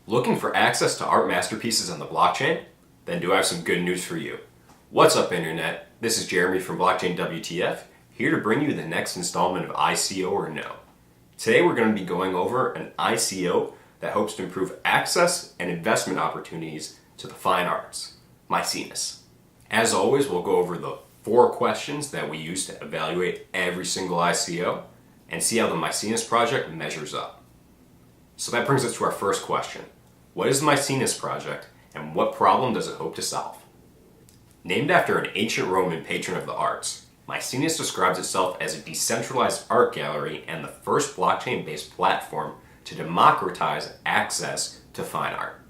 Looking for access to art masterpieces on the blockchain? Then do I have some good news for you. What's up, Internet? This is Jeremy from Blockchain WTF, here to bring you the next installment of ICO or No. Today we're going to be going over an ICO that hopes to improve access and investment opportunities to the fine arts, Maecenas. As always, we'll go over the 4 questions that we use to evaluate every single ICO and see how the Maecenas project measures up. So that brings us to our first question. What is the Maecenas project and what problem does it hope to solve? Named after an ancient Roman patron of the arts, Maecenas describes itself as a decentralized art gallery and the first blockchain-based platform to democratize access to fine art.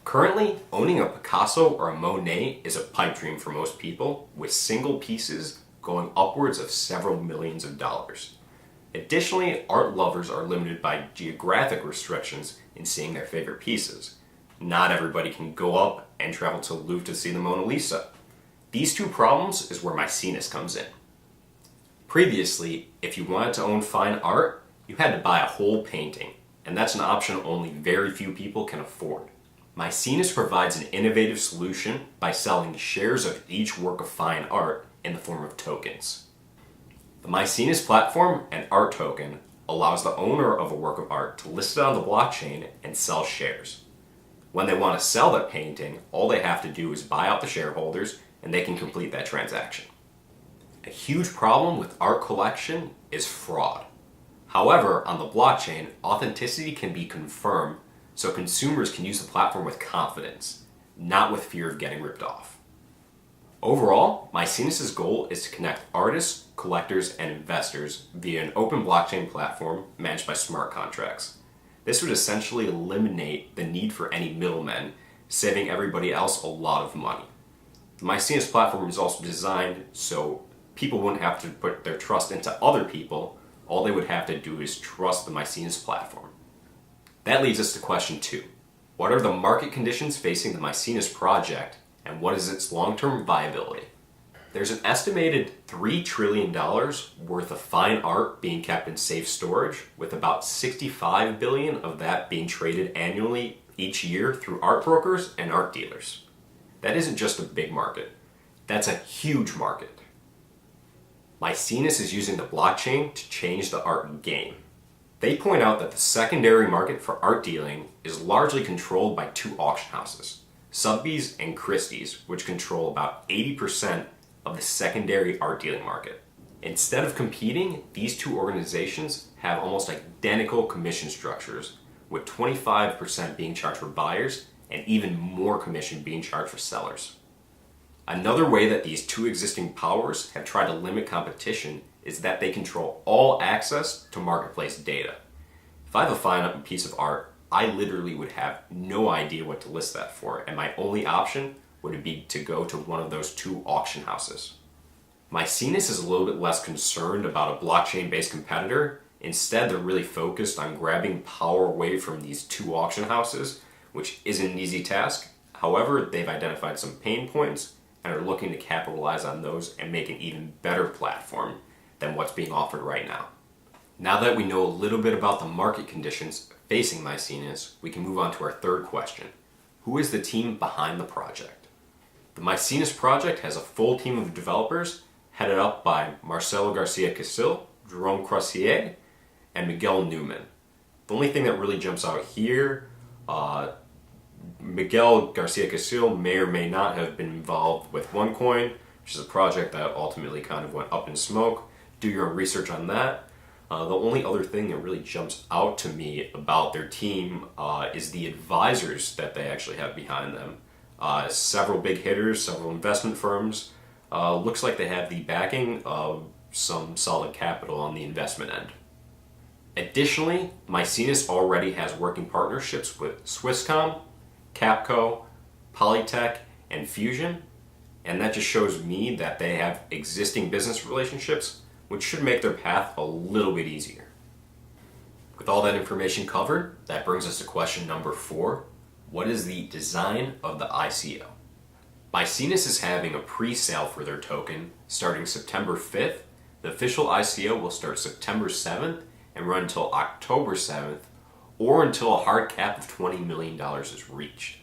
Currently, owning a Picasso or a Monet is a pipe dream for most people, with single pieces going upwards of several millions of dollars. Additionally, art lovers are limited by geographic restrictions in seeing their favorite pieces. Not everybody can go up and travel to the Louvre to see the Mona Lisa. These 2 problems is where Maecenas comes in. Previously, if you wanted to own fine art, you had to buy a whole painting, and that's an option only very few people can afford. Maecenas provides an innovative solution by selling shares of each work of fine art in the form of tokens. The Maecenas platform and art token allows the owner of a work of art to list it on the blockchain and sell shares. When they want to sell that painting, all they have to do is buy out the shareholders and they can complete that transaction. A huge problem with art collection is fraud. However, on the blockchain, authenticity can be confirmed so consumers can use the platform with confidence, not with fear of getting ripped off. Overall, Maecenas' goal is to connect artists, collectors, and investors via an open blockchain platform managed by smart contracts. This would essentially eliminate the need for any middlemen, saving everybody else a lot of money. The Maecenas platform is also designed so people wouldn't have to put their trust into other people. All they would have to do is trust the Maecenas platform. That leads us to question 2. What are the market conditions facing the Maecenas project, and what is its long-term viability? There's an estimated $3 trillion worth of fine art being kept in safe storage, with about $65 billion of that being traded annually each year through art brokers and art dealers. That isn't just a big market, that's a huge market. Maecenas is using the blockchain to change the art game. They point out that the secondary market for art dealing is largely controlled by 2 auction houses, Sotheby's and Christie's, which control about 80% of the secondary art dealing market. Instead of competing, these 2 organizations have almost identical commission structures, with 25% being charged for buyers and even more commission being charged for sellers. Another way that these 2 existing powers have tried to limit competition is that they control all access to marketplace data. If I have a fine piece of art, I literally would have no idea what to list that for, and my only option would be to go to one of those 2 auction houses. Maecenas is a little bit less concerned about a blockchain-based competitor. Instead, they're really focused on grabbing power away from these 2 auction houses, which isn't an easy task. However, they've identified some pain points and are looking to capitalize on those and make an even better platform than what's being offered right now. Now that we know a little bit about the market conditions facing Maecenas, we can move on to our 3rd question. Who is the team behind the project? The Maecenas project has a full team of developers headed up by Marcelo Garcia-Casil, Jerome Crozier, and Miguel Newman. The only thing that really jumps out here, Miguel Garcia-Casil may or may not have been involved with OneCoin, which is a project that ultimately kind of went up in smoke. Do your own research on that. The only other thing that really jumps out to me about their team is the advisors that they actually have behind them. Several big hitters, several investment firms. Looks like they have the backing of some solid capital on the investment end. Additionally, Maecenas already has working partnerships with Swisscom, Capco, Polytech, and Fusion, and that just shows me that they have existing business relationships, which should make their path a little bit easier. With all that information covered, that brings us to question number 4. What is the design of the ICO? Maecenas is having a pre-sale for their token starting September 5th. The official ICO will start September 7th and run until October 7th, or until a hard cap of $20 million is reached.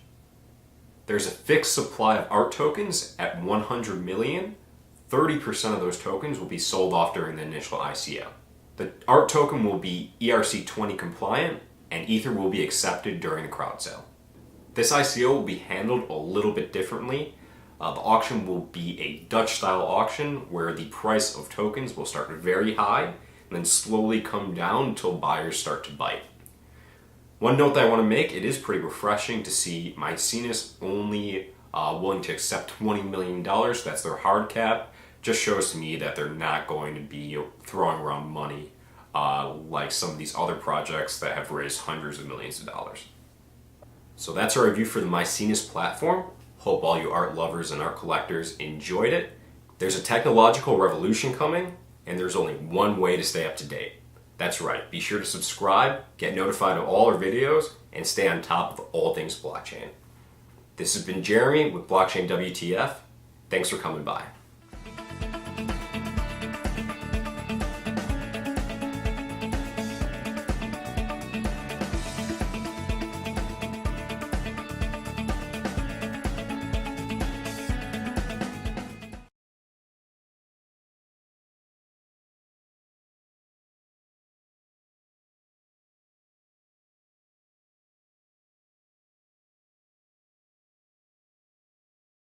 There's a fixed supply of ART tokens at 100 million. 30% of those tokens will be sold off during the initial ICO. The ART token will be ERC20 compliant, and Ether will be accepted during the crowd sale. This ICO will be handled a little bit differently. The auction will be a Dutch-style auction where the price of tokens will start very high and then slowly come down until buyers start to bite. One note that I want to make, it is pretty refreshing to see Maecenas only willing to accept $20 million. That's their hard cap. Just shows to me that they're not going to be throwing around money like some of these other projects that have raised hundreds of millions of dollars. So that's our review for the Maecenas platform. Hope all you art lovers and art collectors enjoyed it. There's a technological revolution coming, and there's only one way to stay up to date. That's right, be sure to subscribe, get notified of all our videos, and stay on top of all things blockchain. This has been Jeremy with Blockchain WTF. Thanks for coming by.